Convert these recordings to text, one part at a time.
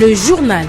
Le journal.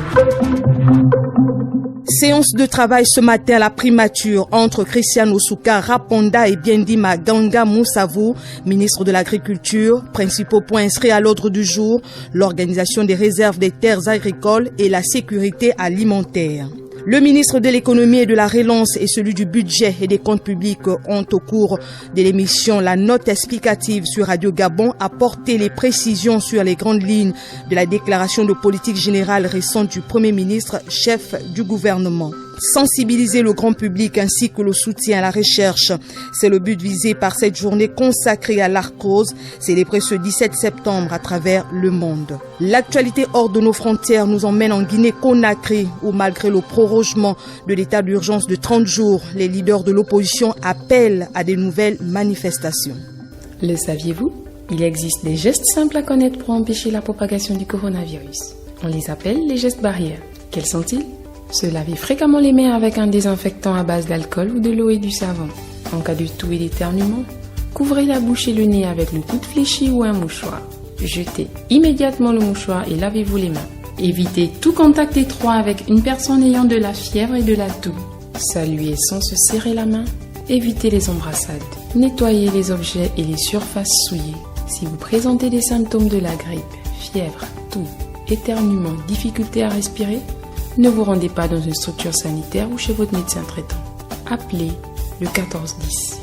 Séance de travail ce matin à la primature entre Christian Osuka Raponda et Biendi Maganga Moussavu, ministre de l'Agriculture. Principaux points inscrits à l'ordre du jour, l'organisation des réserves des terres agricoles et la sécurité alimentaire. Le ministre de l'économie et de la relance et celui du budget et des comptes publics ont au cours de l'émission La Note explicative sur Radio Gabon apporté les précisions sur les grandes lignes de la déclaration de politique générale récente du Premier ministre, chef du gouvernement. Sensibiliser le grand public ainsi que le soutien à la recherche. C'est le but visé par cette journée consacrée à l'arthrose, célébrée ce 17 septembre à travers le monde. L'actualité hors de nos frontières nous emmène en Guinée-Conakry où malgré le prorogement de l'état d'urgence de 30 jours, les leaders de l'opposition appellent à des nouvelles manifestations. Le saviez-vous? Il existe des gestes simples à connaître pour empêcher la propagation du coronavirus. On les appelle les gestes barrières. Quels sont-ils? Se laver fréquemment les mains avec un désinfectant à base d'alcool ou de l'eau et du savon. En cas de toux et d'éternuement, couvrez la bouche et le nez avec le coude fléchi ou un mouchoir. Jetez immédiatement le mouchoir et lavez-vous les mains. Évitez tout contact étroit avec une personne ayant de la fièvre et de la toux. Saluez sans se serrer la main. Évitez les embrassades. Nettoyez les objets et les surfaces souillées. Si vous présentez des symptômes de la grippe, fièvre, toux, éternuement, difficulté à respirer, ne vous rendez pas dans une structure sanitaire ou chez votre médecin traitant. Appelez le 1410.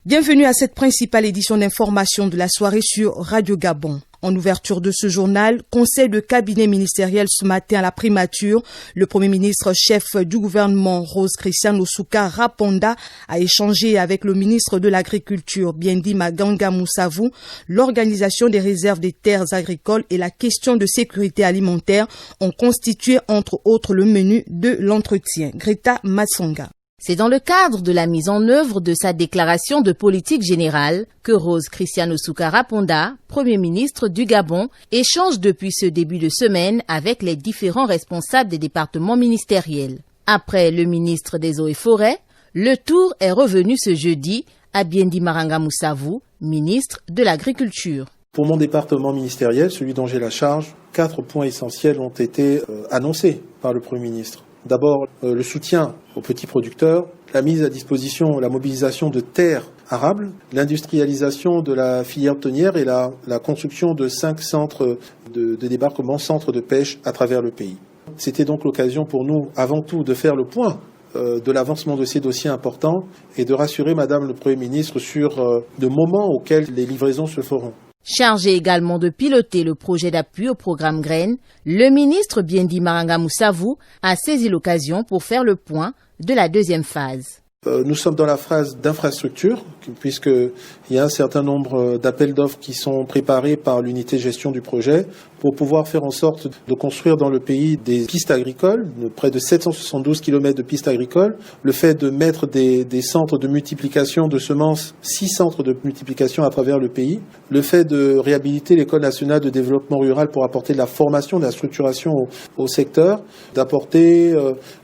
Bienvenue à cette principale édition d'information de la soirée sur Radio Gabon. En ouverture de ce journal, conseil de cabinet ministériel ce matin à la primature, le Premier ministre chef du gouvernement, Rose Christian Osuka Raponda, a échangé avec le ministre de l'Agriculture, Biendi Maganga Moussavu. L'organisation des réserves des terres agricoles et la question de sécurité alimentaire ont constitué entre autres le menu de l'entretien. Greta Matsonga. C'est dans le cadre de la mise en œuvre de sa déclaration de politique générale que Rose Christian Osuka Raponda, Premier ministre du Gabon, échange depuis ce début de semaine avec les différents responsables des départements ministériels. Après le ministre des Eaux et Forêts, le tour est revenu ce jeudi à Biendi Maganga Moussavu, ministre de l'Agriculture. Pour mon département ministériel, celui dont j'ai la charge, 4 points essentiels ont été annoncés par le Premier ministre. D'abord, le soutien aux petits producteurs, la mise à disposition, la mobilisation de terres arables, l'industrialisation de la filière tonnière et la construction de 5 centres de débarquement, centres de pêche à travers le pays. C'était donc l'occasion pour nous, avant tout, de faire le point de l'avancement de ces dossiers importants et de rassurer Madame le Premier ministre sur le moment auquel les livraisons se feront. Chargé également de piloter le projet d'appui au programme Graines, le ministre Biendi Maganga Moussavu a saisi l'occasion pour faire le point de la deuxième phase. Nous sommes dans la phase d'infrastructure, puisqu'il y a un certain nombre d'appels d'offres qui sont préparés par l'unité gestion du projet pour pouvoir faire en sorte de construire dans le pays des pistes agricoles, près de 772 km de pistes agricoles, le fait de mettre des centres de multiplication de semences, 6 centres de multiplication à travers le pays, le fait de réhabiliter l'École nationale de développement rural pour apporter de la formation, de la structuration au secteur, d'apporter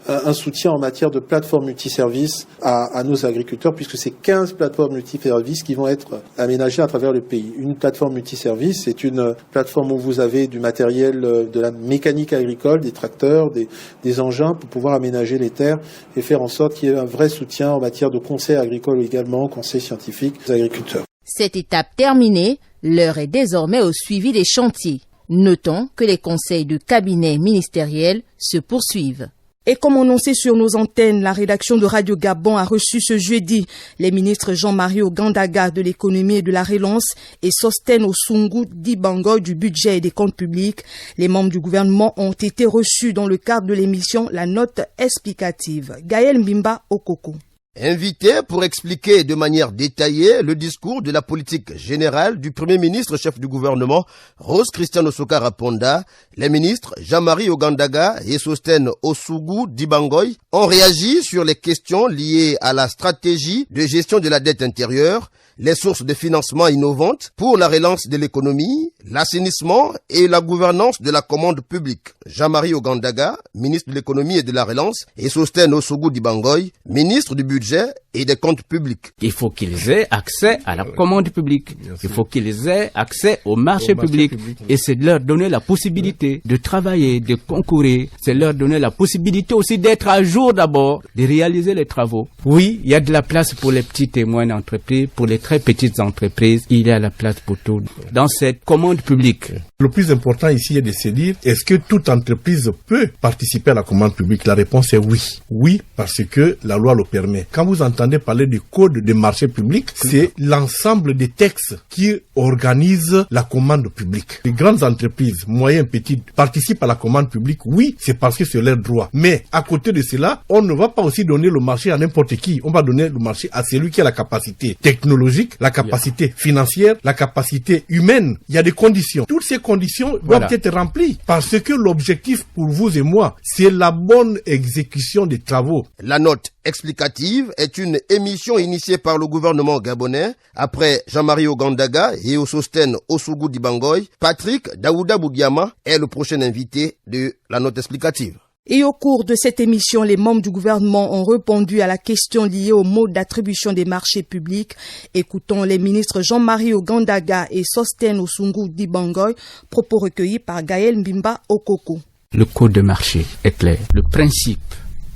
un soutien en matière de plateformes multiservices à nos agriculteurs, puisque c'est 15 plateformes multiservices qui vont être aménagées à travers le pays. Une plateforme multiservice, c'est une plateforme où vous avez du matériel de la mécanique agricole, des tracteurs, des engins pour pouvoir aménager les terres et faire en sorte qu'il y ait un vrai soutien en matière de conseil agricole également, conseil scientifique aux agriculteurs. Cette étape terminée, l'heure est désormais au suivi des chantiers. Notons que les conseils de cabinet ministériels se poursuivent. Et comme annoncé sur nos antennes, la rédaction de Radio Gabon a reçu ce jeudi les ministres Jean-Marie Ogandaga de l'économie et de la relance et Sostène Osungu Dibango du budget et des comptes publics. Les membres du gouvernement ont été reçus dans le cadre de l'émission La Note explicative. Gaël Mbimba Okoko. Invité pour expliquer de manière détaillée le discours de la politique générale du Premier ministre chef du gouvernement, Rose Christian Osuka Raponda, les ministres Jean-Marie Ogandaga et Sostène Osungu Dibangoy ont réagi sur les questions liées à la stratégie de gestion de la dette intérieure, les sources de financement innovantes pour la relance de l'économie, l'assainissement et la gouvernance de la commande publique. Jean-Marie Ogandaga, ministre de l'économie et de la relance, et Sostène Osougou Dibangoy, ministre du budget et des comptes publics. Il faut qu'ils aient accès à la commande publique. Il faut qu'ils aient accès au marché public. Et c'est de leur donner la possibilité de travailler, de concourir. C'est leur donner la possibilité aussi d'être à jour d'abord, de réaliser les travaux. Oui, il y a de la place pour les petites et moyennes entreprises, pour les très petites entreprises. Il y a la place pour tout dans cette commande publique. Le plus important ici est de se dire, est-ce que toute entreprise peut participer à la commande publique? La réponse est oui. Oui, parce que la loi le permet. Quand vous entendez parler du code des marchés publics, c'est l'ensemble des textes qui organisent la commande publique. Les grandes entreprises, moyennes, petites, participent à la commande publique. Oui, c'est parce que c'est leur droit. Mais à côté de cela, on ne va pas aussi donner le marché à n'importe qui. On va donner le marché à celui qui a la capacité technologique, la capacité financière, la capacité humaine. Il y a des conditions. Toutes ces conditions doivent être remplies parce que l'objectif pour vous et moi, c'est la bonne exécution des travaux. La note explicative est une émission initiée par le gouvernement gabonais. Après Jean-Marie Ogandaga et Sostène Osougou Dibangoy, Patrick Daouda Boudiama est le prochain invité de la note explicative. Et au cours de cette émission, les membres du gouvernement ont répondu à la question liée au mode d'attribution des marchés publics. Écoutons les ministres Jean-Marie Ogandaga et Sostène Osougou Dibangoy, propos recueillis par Gaël Mbimba Okoko. Le code de marché est clair. Le principe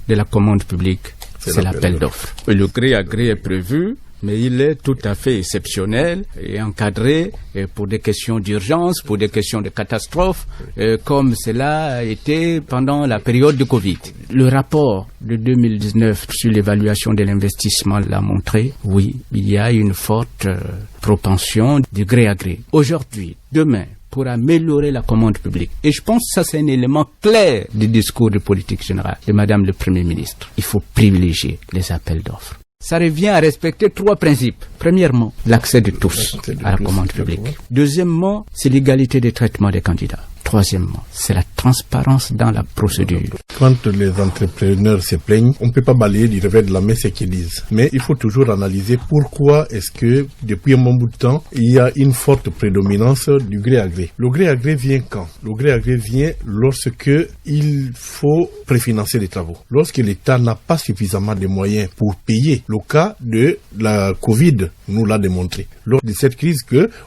de la commande publique, c'est l'appel d'offres. Le gré à gré est prévu, mais il est tout à fait exceptionnel et encadré pour des questions d'urgence, pour des questions de catastrophe, comme cela a été pendant la période de Covid. Le rapport de 2019 sur l'évaluation de l'investissement l'a montré. Oui, il y a une forte propension du gré à gré. Aujourd'hui, demain, pour améliorer la commande publique. Et je pense que ça, c'est un élément clair du discours de politique générale de Madame le Premier ministre. Il faut privilégier les appels d'offres. Ça revient à respecter 3 principes. Premièrement, l'accès de tous à la commande publique. Deuxièmement, c'est l'égalité de traitement des candidats. Troisièmement, c'est la transparence dans la procédure. Quand les entrepreneurs se plaignent, on ne peut pas balayer du revers de la main ce qu'ils disent. Mais il faut toujours analyser pourquoi est-ce que, depuis un bon bout de temps, il y a une forte prédominance du gré à gré. Le gré à gré vient quand? Le gré à gré vient lorsque il faut préfinancer les travaux. Lorsque l'État n'a pas suffisamment de moyens pour payer. Le cas de la Covid nous l'a démontré. Lors de cette crise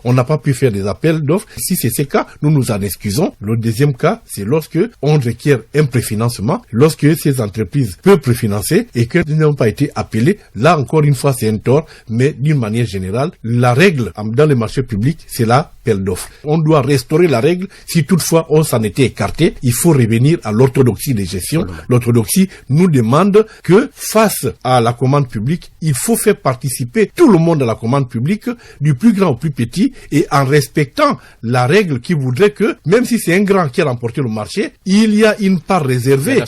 on n'a pas pu faire des appels d'offres. Si c'est ce cas, nous nous en excusons. Le deuxième cas, c'est lorsque on requiert un préfinancement, lorsque ces entreprises peuvent préfinancer et qu'elles n'ont pas été appelées. Là, encore une fois, c'est un tort, mais d'une manière générale, la règle dans les marchés publics, c'est l'appel d'offres. On doit restaurer la règle. Si toutefois on s'en était écarté, il faut revenir à l'orthodoxie de gestion. L'orthodoxie nous demande que face à la commande publique, il faut faire participer tout le monde à la commande publique, du plus grand au plus petit, et en respectant la règle qui voudrait que, même si c'est un grand qui a remporté le marché, il y a une part réservée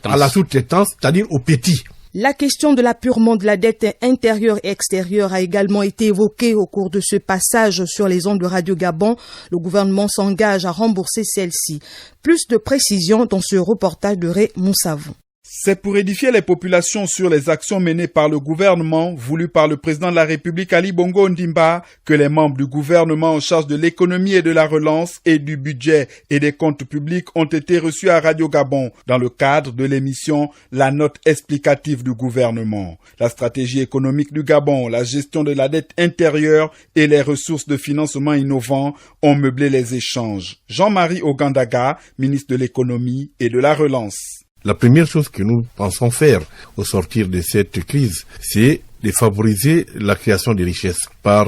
à la sous-traitance, c'est-à-dire aux petits. La question de l'appurement de la dette intérieure et extérieure a également été évoquée au cours de ce passage sur les ondes de Radio Gabon. Le gouvernement s'engage à rembourser celle-ci. Plus de précisions dans ce reportage de Ré Moussavou. C'est pour édifier les populations sur les actions menées par le gouvernement, voulues par le président de la République Ali Bongo Ondimba, que les membres du gouvernement en charge de l'économie et de la relance et du budget et des comptes publics ont été reçus à Radio Gabon dans le cadre de l'émission La note explicative du gouvernement. La stratégie économique du Gabon, la gestion de la dette intérieure et les ressources de financement innovants ont meublé les échanges. Jean-Marie Ogandaga, ministre de l'économie et de la relance. La première chose que nous pensons faire au sortir de cette crise, c'est de favoriser la création de richesses par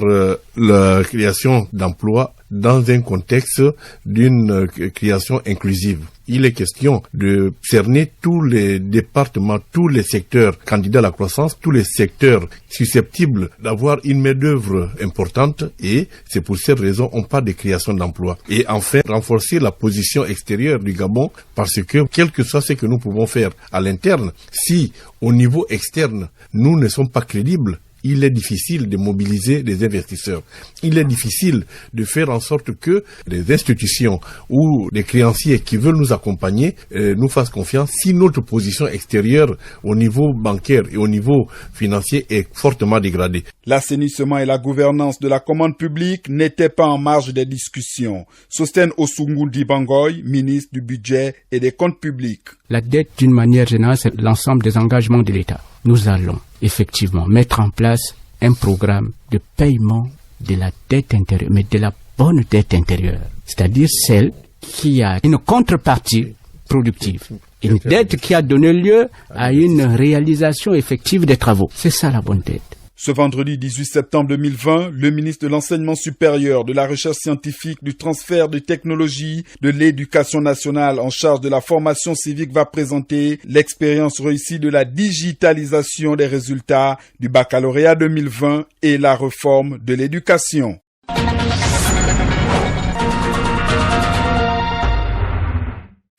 la création d'emplois dans un contexte d'une création inclusive. Il est question de cerner tous les départements, tous les secteurs candidats à la croissance, tous les secteurs susceptibles d'avoir une main-d'œuvre importante, et c'est pour cette raison on parle de création d'emplois. Et enfin, renforcer la position extérieure du Gabon, parce que quel que soit ce que nous pouvons faire à l'interne, si au niveau externe nous ne sommes pas crédibles, il est difficile de mobiliser des investisseurs. Il est difficile de faire en sorte que les institutions ou les créanciers qui veulent nous accompagner nous fassent confiance si notre position extérieure au niveau bancaire et au niveau financier est fortement dégradée. L'assainissement et la gouvernance de la commande publique n'étaient pas en marge des discussions. Sostène Osungu Dibangoy, ministre du Budget et des Comptes publics. La dette, d'une manière générale, c'est l'ensemble des engagements de l'État. Nous allons effectivement mettre en place un programme de paiement de la dette intérieure, mais de la bonne dette intérieure, c'est-à-dire celle qui a une contrepartie productive, une dette qui a donné lieu à une réalisation effective des travaux. C'est ça la bonne dette. Ce vendredi 18 septembre 2020, le ministre de l'Enseignement supérieur, de la Recherche scientifique, du transfert de technologies, de l'Éducation nationale en charge de la formation civique va présenter l'expérience réussie de la digitalisation des résultats du baccalauréat 2020 et la réforme de l'éducation.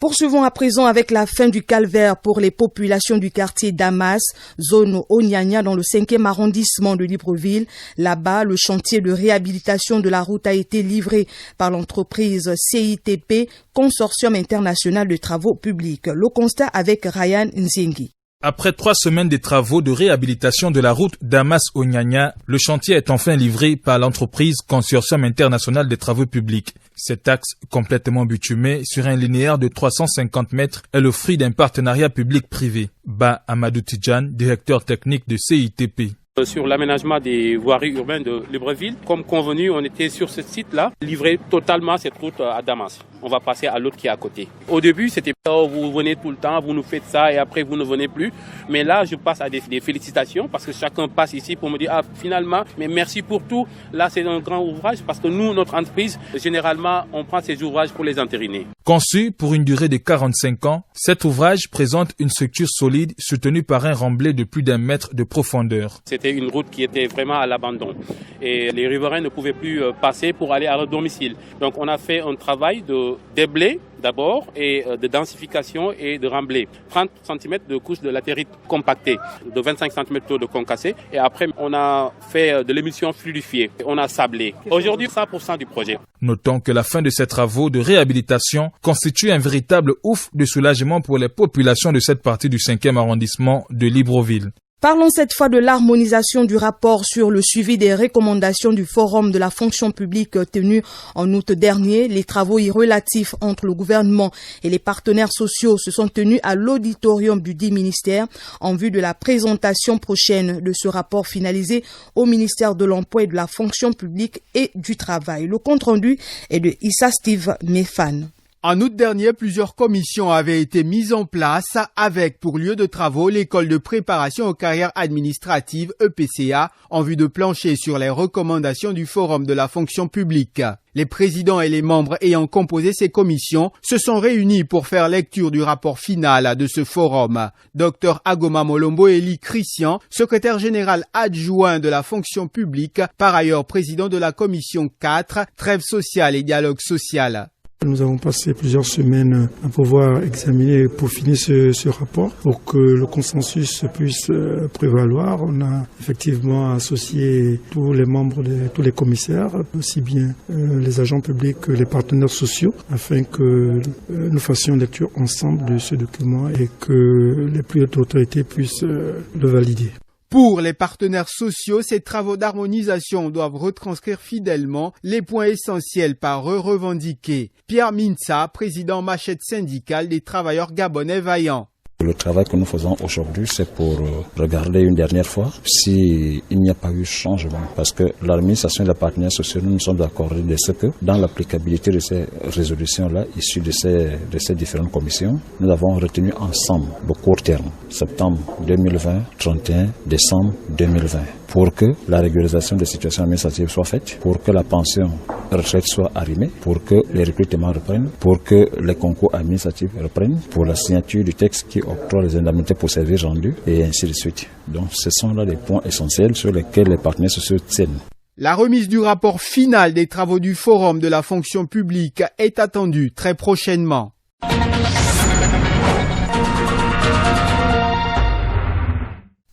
Poursuivons à présent avec la fin du calvaire pour les populations du quartier Damas, zone Onyanya dans le 5e arrondissement de Libreville. Là-bas, le chantier de réhabilitation de la route a été livré par l'entreprise CITP, Consortium international de travaux publics. Le constat avec Ryan Nzengi. Après 3 semaines de travaux de réhabilitation de la route Damas-Onyanya, le chantier est enfin livré par l'entreprise Consortium international des travaux publics. Cet axe complètement bitumé sur un linéaire de 350 mètres est le fruit d'un partenariat public-privé. Ba Amadou Tidjane, directeur technique de CITP. Sur l'aménagement des voiries urbaines de Libreville, comme convenu, on était sur ce site-là, livré totalement cette route à Damas. On va passer à l'autre qui est à côté. Au début, c'était vous venez tout le temps, vous nous faites ça et après vous ne venez plus. Mais là, je passe à des félicitations parce que chacun passe ici pour me dire finalement, mais merci pour tout. Là, c'est un grand ouvrage parce que nous, notre entreprise, généralement, on prend ces ouvrages pour les entériner. Conçu pour une durée de 45 ans, cet ouvrage présente une structure solide soutenue par un remblai de plus d'1 mètre de profondeur. C'était une route qui était vraiment à l'abandon et les riverains ne pouvaient plus passer pour aller à leur domicile. Donc on a fait un travail de déblai d'abord et de densification et de remblai. 30 cm de couche de latérite compactée, de 25 cm de concassé et après on a fait de l'émulsion fluidifiée. On a sablé. Aujourd'hui 100% du projet. Notons que la fin de ces travaux de réhabilitation constitue un véritable ouf de soulagement pour les populations de cette partie du 5e arrondissement de Libreville. Parlons cette fois de l'harmonisation du rapport sur le suivi des recommandations du Forum de la fonction publique tenu en août dernier. Les travaux y relatifs entre le gouvernement et les partenaires sociaux se sont tenus à l'auditorium du dit ministère en vue de la présentation prochaine de ce rapport finalisé au ministère de l'Emploi et de la fonction publique et du Travail. Le compte-rendu est de Issa Steve Mefan. En août dernier, plusieurs commissions avaient été mises en place avec pour lieu de travaux l'école de préparation aux carrières administratives EPCA en vue de plancher sur les recommandations du Forum de la fonction publique. Les présidents et les membres ayant composé ces commissions se sont réunis pour faire lecture du rapport final de ce forum. Dr Agoma Molombo Eli Christian, secrétaire général adjoint de la fonction publique, par ailleurs président de la commission 4, trêve sociale et dialogue social. Nous avons passé plusieurs semaines à pouvoir examiner et peaufiner ce rapport pour que le consensus puisse prévaloir. On a effectivement associé tous les membres, tous les commissaires, aussi bien les agents publics que les partenaires sociaux, afin que nous fassions lecture ensemble de ce document et que les plus hautes autorités puissent le valider. Pour les partenaires sociaux, ces travaux d'harmonisation doivent retranscrire fidèlement les points essentiels par eux revendiqués. Pierre Minsa, président machette syndicale des travailleurs gabonais vaillants. Le travail que nous faisons aujourd'hui, c'est pour regarder une dernière fois s'il n'y a pas eu changement. Parce que l'administration et les partenaires sociaux, nous sommes d'accord de ce que dans l'applicabilité de ces résolutions-là, issues de ces différentes commissions, nous avons retenu ensemble le court terme, septembre 2020, 31 décembre 2020, pour que la régularisation des situations administratives soit faite, pour que la pension retraite soit arrimée, pour que les recrutements reprennent, pour que les concours administratifs reprennent, pour la signature du texte qui octroie les indemnités pour services rendus, et ainsi de suite. Donc ce sont là les points essentiels sur lesquels les partenaires sociaux tiennent. La remise du rapport final des travaux du Forum de la fonction publique est attendue très prochainement.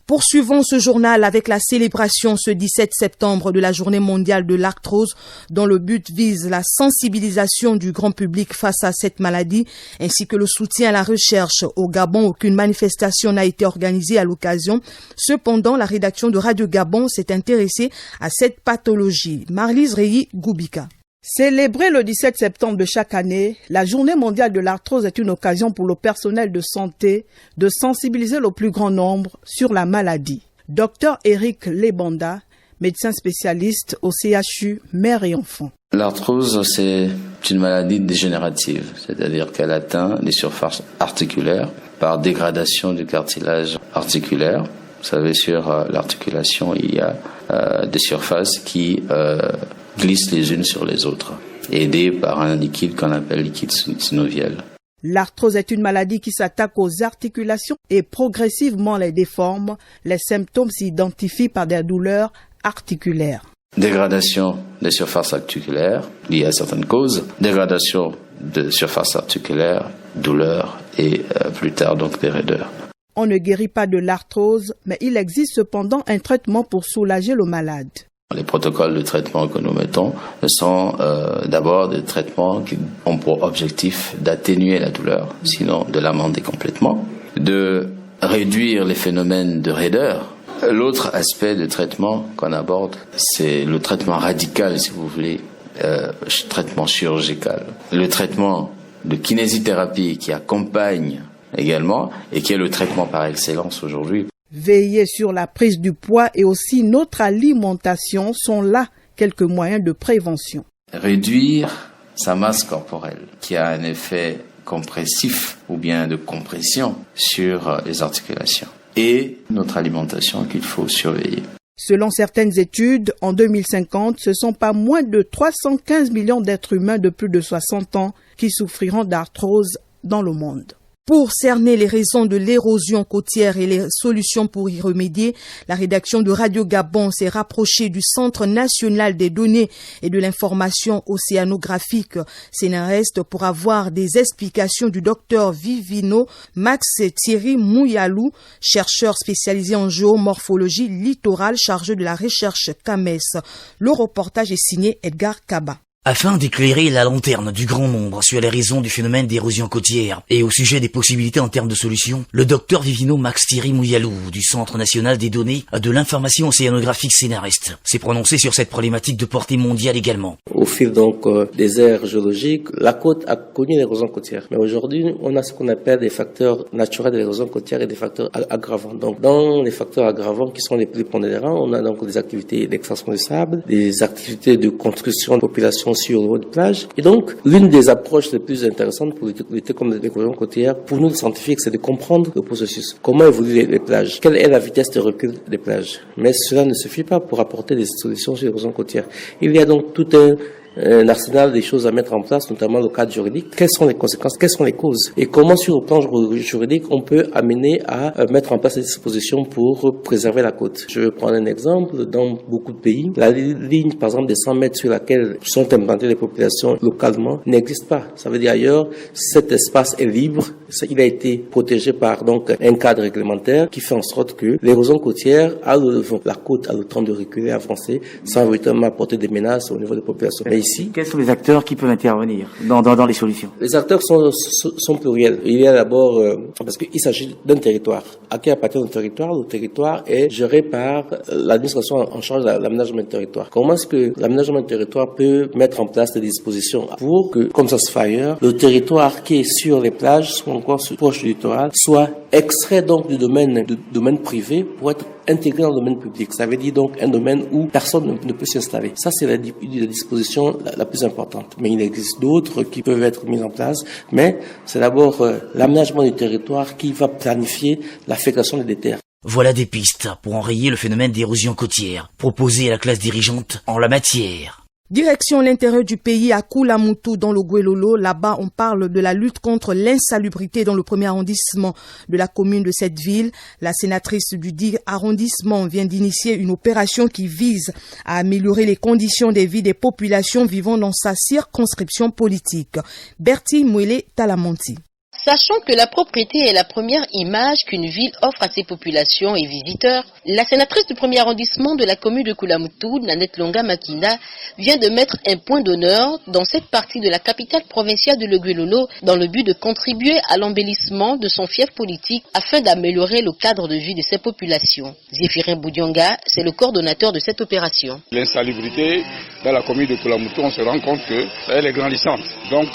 Poursuivons ce journal avec la célébration ce 17 septembre de la journée mondiale de l'arthrose, dont le but vise la sensibilisation du grand public face à cette maladie, ainsi que le soutien à la recherche. Au Gabon, aucune manifestation n'a été organisée à l'occasion. Cependant, la rédaction de Radio Gabon s'est intéressée à cette pathologie. Marlise Reyi Goubika. Célébrer le 17 septembre de chaque année, la journée mondiale de l'arthrose est une occasion pour le personnel de santé de sensibiliser le plus grand nombre sur la maladie. Dr Eric Lebanda, médecin spécialiste au CHU Mère et Enfants. L'arthrose, c'est une maladie dégénérative, c'est-à-dire qu'elle atteint les surfaces articulaires par dégradation du cartilage articulaire. Vous savez, sur l'articulation, il y a des surfaces qui glissent les unes sur les autres, aidées par un liquide qu'on appelle liquide synovial. L'arthrose est une maladie qui s'attaque aux articulations et progressivement les déforme. Les symptômes s'identifient par des douleurs articulaires. Dégradation des surfaces articulaires liées à certaines causes, dégradation de surfaces articulaires, douleurs et plus tard donc des raideurs. On ne guérit pas de l'arthrose, mais il existe cependant un traitement pour soulager le malade. Les protocoles de traitement que nous mettons sont d'abord des traitements qui ont pour objectif d'atténuer la douleur, sinon de l'amender complètement, de réduire les phénomènes de raideur. L'autre aspect de traitement qu'on aborde, c'est le traitement radical, si vous voulez, traitement chirurgical. Le traitement de kinésithérapie qui accompagne également et qui est le traitement par excellence aujourd'hui. Veiller sur la prise du poids et aussi notre alimentation sont là quelques moyens de prévention. Réduire sa masse corporelle qui a un effet compressif ou bien de compression sur les articulations et notre alimentation qu'il faut surveiller. Selon certaines études, en 2050, ce sont pas moins de 315 millions d'êtres humains de plus de 60 ans qui souffriront d'arthrose dans le monde. Pour cerner les raisons de l'érosion côtière et les solutions pour y remédier, la rédaction de Radio Gabon s'est rapprochée du Centre national des données et de l'information océanographique, CNRS, pour avoir des explications du docteur Vivino Max Thierry Mouyalou, chercheur spécialisé en géomorphologie littorale chargé de la recherche CAMES. Le reportage est signé Edgar Kaba. Afin d'éclairer la lanterne du grand nombre sur les raisons du phénomène d'érosion côtière et au sujet des possibilités en termes de solutions, le docteur Vivino Max Thierry Mouyalou du Centre national des données de l'information océanographique CNRS s'est prononcé sur cette problématique de portée mondiale également. Au fil des ères géologiques, la côte a connu l'érosion côtière. Mais aujourd'hui, on a ce qu'on appelle des facteurs naturels de l'érosion côtière et des facteurs aggravants. Donc, dans les facteurs aggravants qui sont les plus pondérants, on a donc des activités d'extraction de sable, des activités de construction de population sur le haut de plage. Et donc, l'une des approches les plus intéressantes pour lutter contre l'érosion côtière, pour nous les scientifiques, c'est de comprendre le processus. Comment évoluent les plages? Quelle est la vitesse de recul des plages? Mais cela ne suffit pas pour apporter des solutions sur l'érosion côtière. Il y a donc tout un arsenal des choses à mettre en place, notamment le cadre juridique. Quelles sont les conséquences? Quelles sont les causes? Et comment, sur le plan juridique, on peut amener à mettre en place des dispositions pour préserver la côte? Je vais prendre un exemple. Dans beaucoup de pays, la ligne, par exemple, des 100 mètres sur laquelle sont implantées les populations localement n'existe pas. Ça veut dire ailleurs, cet espace est libre. Il a été protégé par donc un cadre réglementaire qui fait en sorte que l'érosion côtière la côte a le temps de reculer, avancer, sans véritablement apporter des menaces au niveau des populations. Mais ici, quels sont les acteurs qui peuvent intervenir dans les solutions? Les acteurs sont pluriels. Il y a d'abord, parce qu'il s'agit d'un territoire. À qui appartient le territoire? Le territoire est géré par l'administration en charge de l'aménagement du territoire. Comment est-ce que l'aménagement du territoire peut mettre en place des dispositions pour que, comme ça se fait ailleurs, le territoire qui est sur les plages, soit encore proche du littoral, soit extrait donc du domaine privé pour être intégré dans le domaine public. Ça veut dire donc un domaine où personne ne peut s'installer. Ça, c'est la disposition la plus importante. Mais il existe d'autres qui peuvent être mises en place. Mais c'est d'abord l'aménagement du territoire qui va planifier l'affectation des terres. Voilà des pistes pour enrayer le phénomène d'érosion côtière, proposées à la classe dirigeante en la matière. Direction l'intérieur du pays à Koulamoutou dans le Guelolo. Là-bas, on parle de la lutte contre l'insalubrité dans le premier arrondissement de la commune de cette ville. La sénatrice du dit arrondissement vient d'initier une opération qui vise à améliorer les conditions de vie des populations vivant dans sa circonscription politique. Bertie Mouélé Talamonti. Sachant que la propreté est la première image qu'une ville offre à ses populations et visiteurs, la sénatrice du premier arrondissement de la commune de Koulamoutou, Nanette Longa Makina, vient de mettre un point d'honneur dans cette partie de la capitale provinciale de Leguelono dans le but de contribuer à l'embellissement de son fief politique afin d'améliorer le cadre de vie de ses populations. Zéphirin Boudianga, c'est le coordonnateur de cette opération. L'insalubrité dans la commune de Koulamoutou, on se rend compte qu'elle est grandissante. Donc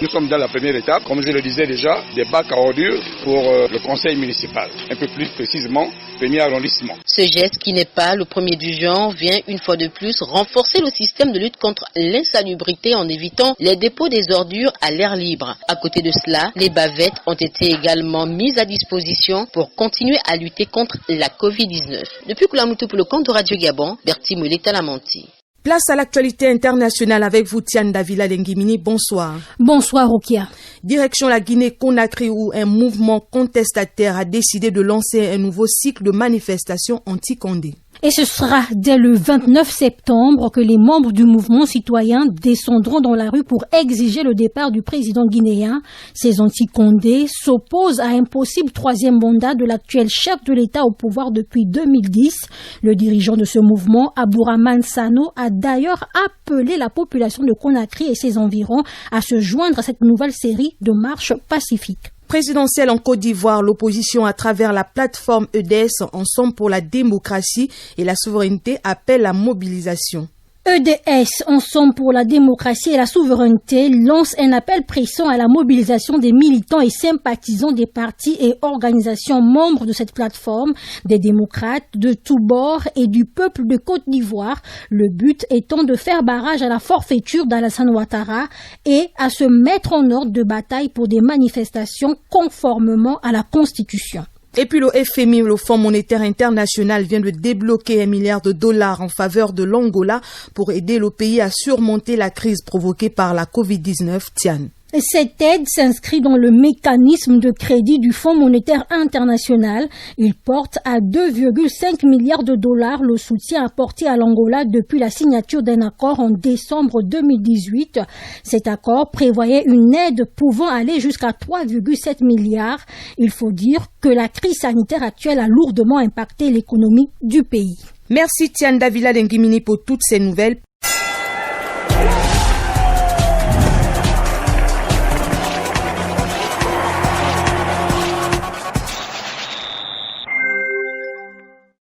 nous sommes dans la première étape, comme je le disais déjà, des bacs à ordures pour le conseil municipal, un peu plus précisément, premier arrondissement. Ce geste, qui n'est pas le premier du genre, vient une fois de plus renforcer le système de lutte contre l'insalubrité en évitant les dépôts des ordures à l'air libre. À côté de cela, les bavettes ont été également mises à disposition pour continuer à lutter contre la Covid-19. Depuis Koulamoutou pour le compte de Radio Gabon, Bertie Mollet-Talamanti. Place à l'actualité internationale avec vous, Tiane Davila Lengimini. Bonsoir. Bonsoir, Rokia. Direction la Guinée-Conakry où un mouvement contestataire a décidé de lancer un nouveau cycle de manifestations anti-Condé. Et ce sera dès le 29 septembre que les membres du mouvement citoyen descendront dans la rue pour exiger le départ du président guinéen. Ces anti-Condé s'opposent à un possible troisième mandat de l'actuel chef de l'État au pouvoir depuis 2010. Le dirigeant de ce mouvement, Abouraman Sano, a d'ailleurs appelé la population de Conakry et ses environs à se joindre à cette nouvelle série de marches pacifiques. Présidentielle en Côte d'Ivoire, l'opposition à travers la plateforme EDS, Ensemble pour la démocratie et la souveraineté, appelle la mobilisation. EDS, Ensemble pour la démocratie et la souveraineté, lance un appel pressant à la mobilisation des militants et sympathisants des partis et organisations membres de cette plateforme, des démocrates de tous bords et du peuple de Côte d'Ivoire, le but étant de faire barrage à la forfaiture d'Alassane Ouattara et à se mettre en ordre de bataille pour des manifestations conformément à la Constitution. Et puis le FMI, le Fonds monétaire international, vient de débloquer $1 milliard en faveur de l'Angola pour aider le pays à surmonter la crise provoquée par la Covid-19. Tiane. Cette aide s'inscrit dans le mécanisme de crédit du Fonds monétaire international. Il porte à $2,5 milliards le soutien apporté à l'Angola depuis la signature d'un accord en décembre 2018. Cet accord prévoyait une aide pouvant aller jusqu'à 3,7 milliards. Il faut dire que la crise sanitaire actuelle a lourdement impacté l'économie du pays. Merci Tiane Davila Lengimini pour toutes ces nouvelles.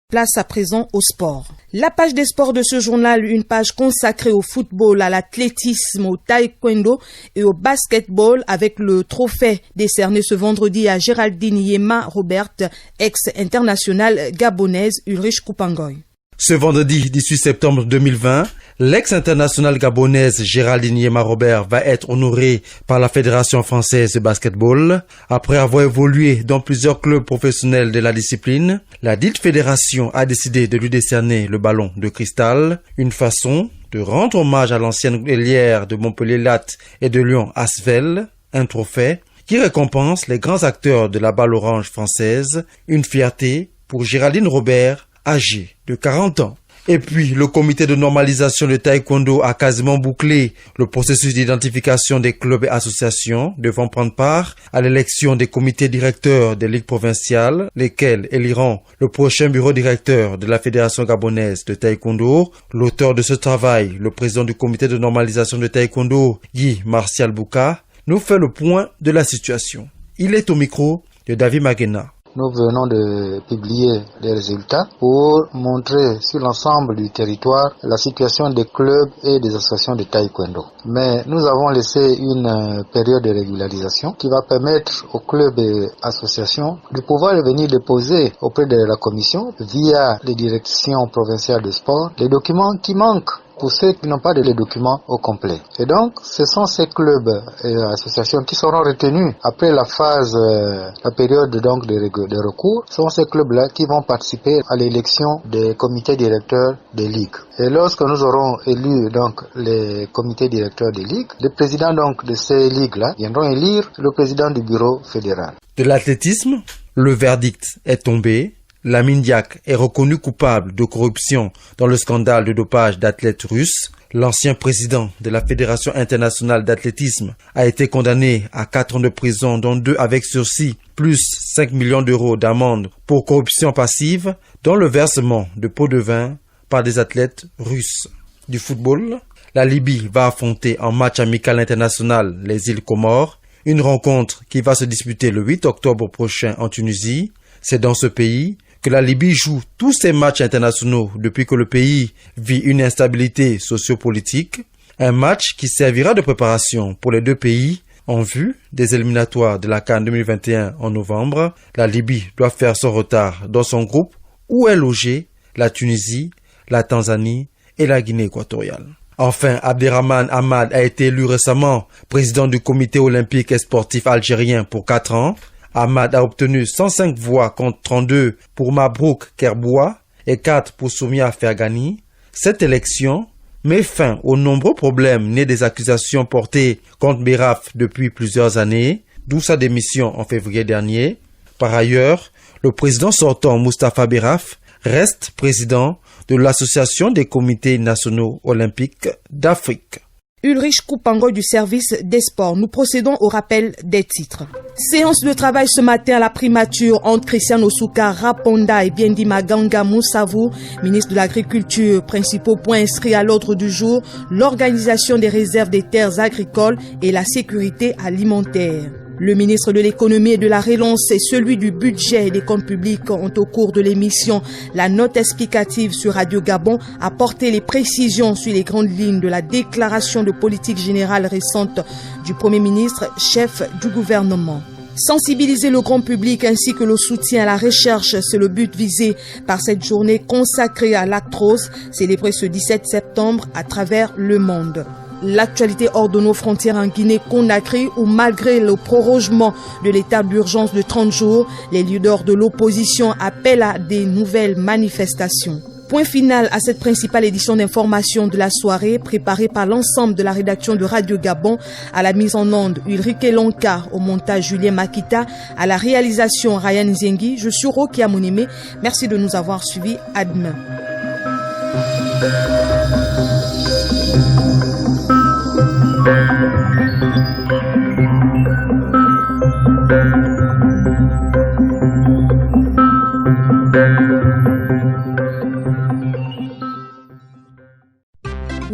Place à présent au sport. La page des sports de ce journal, une page consacrée au football, à l'athlétisme, au taekwondo et au basketball avec le trophée décerné ce vendredi à Géraldine Yema Robert, ex-internationale gabonaise Ulrich Koupangoy. Ce vendredi 18 septembre 2020, l'ex-internationale gabonaise Géraldine Yema Robert va être honorée par la Fédération française de basketball. Après avoir évolué dans plusieurs clubs professionnels de la discipline, la dite fédération a décidé de lui décerner le ballon de cristal, une façon de rendre hommage à l'ancienne ailière de Montpellier Latte et de Lyon Asvel, un trophée qui récompense les grands acteurs de la balle orange française, une fierté pour Géraldine Robert, âgée de 40 ans. Et puis, le comité de normalisation de taekwondo a quasiment bouclé le processus d'identification des clubs et associations devant prendre part à l'élection des comités directeurs des ligues provinciales, lesquels éliront le prochain bureau directeur de la Fédération gabonaise de taekwondo. L'auteur de ce travail, le président du comité de normalisation de taekwondo, Guy Martial Bouka, nous fait le point de la situation. Il est au micro de David Magena. Nous venons de publier les résultats pour montrer sur l'ensemble du territoire la situation des clubs et des associations de taekwondo. Mais nous avons laissé une période de régularisation qui va permettre aux clubs et associations de pouvoir venir déposer auprès de la commission via les directions provinciales de sport les documents qui manquent pour ceux qui n'ont pas de les documents au complet. Et donc, ce sont ces clubs et associations qui seront retenus après la phase, la période donc de recours, ce sont ces clubs-là qui vont participer à l'élection des comités directeurs des ligues. Et lorsque nous aurons élu donc les comités directeurs des ligues, les présidents donc de ces ligues-là viendront élire le président du bureau fédéral. De l'athlétisme, le verdict est tombé. Lamine Diack est reconnu coupable de corruption dans le scandale de dopage d'athlètes russes. L'ancien président de la Fédération internationale d'athlétisme a été condamné à 4 ans de prison, dont 2 avec sursis, plus 5 millions d'euros d'amende pour corruption passive dans le versement de pots de vin par des athlètes russes. Du football, la Libye va affronter en match amical international les îles Comores, une rencontre qui va se disputer le 8 octobre prochain en Tunisie. C'est dans ce pays que la Libye joue tous ses matchs internationaux depuis que le pays vit une instabilité sociopolitique. Un match qui servira de préparation pour les deux pays en vue des éliminatoires de la CAN 2021 en novembre. La Libye doit faire son retard dans son groupe où est logée la Tunisie, la Tanzanie et la Guinée équatoriale. Enfin, Abderrahmane Ahmad a été élu récemment président du comité olympique et sportif algérien pour 4 ans. Ahmad a obtenu 105 voix contre 32 pour Mabrouk Kerboua et 4 pour Soumia Fergani. Cette élection met fin aux nombreux problèmes nés des accusations portées contre Beraf depuis plusieurs années, d'où sa démission en février dernier. Par ailleurs, le président sortant Moustapha Beraf reste président de l'Association des comités nationaux olympiques d'Afrique. Ulrich Koupango du service des sports. Nous procédons au rappel des titres. Séance de travail ce matin à la primature entre Christian Osuka Raponda et Biendi Maganga Moussavu, ministre de l'Agriculture. Principaux points inscrits à l'ordre du jour, l'organisation des réserves des terres agricoles et la sécurité alimentaire. Le ministre de l'économie et de la relance et celui du budget et des comptes publics ont au cours de l'émission La note explicative sur Radio Gabon apporté les précisions sur les grandes lignes de la déclaration de politique générale récente du Premier ministre, chef du gouvernement. Sensibiliser le grand public ainsi que le soutien à la recherche, c'est le but visé par cette journée consacrée à l'arthrose, célébrée ce 17 septembre à travers le monde. L'actualité hors de nos frontières en Guinée-Conakry où malgré le prorogement de l'état d'urgence de 30 jours, les leaders de l'opposition appellent à des nouvelles manifestations. Point final à cette principale édition d'information de la soirée préparée par l'ensemble de la rédaction de Radio Gabon, à la mise en onde Ulrike Lonka, au montage Julien Makita, à la réalisation Ryan Zengi. Je suis Roki Amonime. Merci de nous avoir suivis. À demain.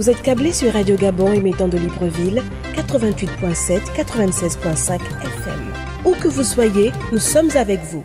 Vous êtes câblé sur Radio Gabon émettant de Libreville, 88.7, 96.5 FM. Où que vous soyez, nous sommes avec vous.